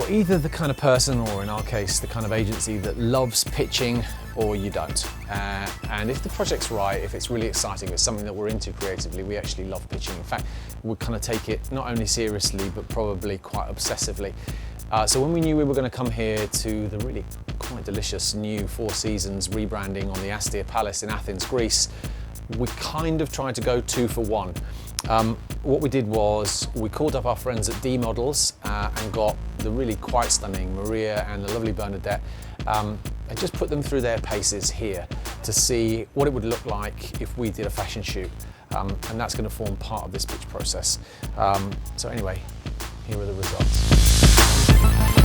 You're either the kind of person, or in our case, the kind of agency that loves pitching, or you don't. And if the project's right, if it's really exciting, if it's something that we're into creatively, we actually love pitching. In fact, we kind of take it not only seriously, but probably quite obsessively. So when we knew we were going to come here to the really quite delicious new Four Seasons rebranding on the Astir Palace in Athens, Greece, we kind of tried to go 2 for 1. What we did was we called up our friends at D Models and got the really quite stunning Maria and the lovely Bernadette and just put them through their paces here to see what it would look like if we did a fashion shoot. And that's going to form part of this pitch process. So anyway, here are the results.